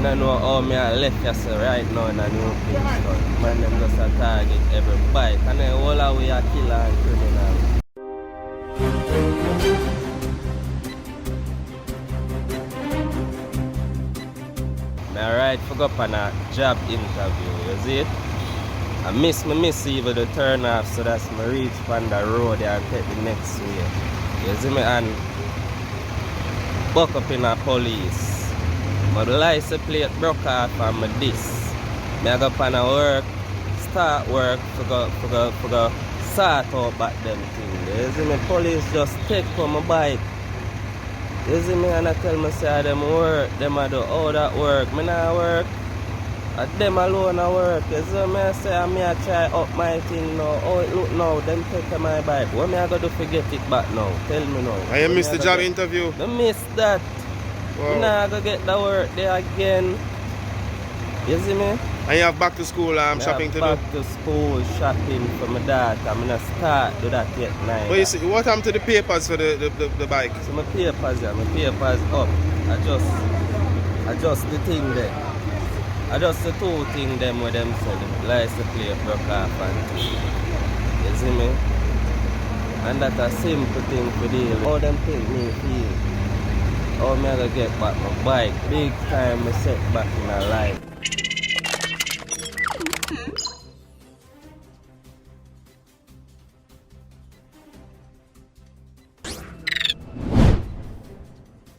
don't know how me I left yesterday right now in a new Kingston. Man, them just a target every bike. And then all the way a killer and criminal. I ride for go up on a job interview, you see it? I miss even the turn off, so that's me reach on the road and take the next way. You see me, and buck up in a police. My license plate broke off and my disc. I go up on a work, start work for go sort out back them things. You see me, police just take for my bike. You see me, and I tell me say them work, them I do all that work. Me not work. Them alone I work. You see me, I say I try up my thing now. Oh it look now, them take my bike. What me I go do forget it back now? Tell me now. And you missed the job interview? I missed that. Wow. Me not go get the work there again. You see me? And you have back to school shopping to do? Back to school shopping for my daughter. I'm not start do that yet now. But you see, what happened to the papers for the bike? So my papers, yeah, my papers up. I just the thing there. I just the two things them with them said the license plate broke off and thing. You see me? And that's a simple thing to deal with. How them think me feel? How me I gonna get back my bike? Big time me set back in my life.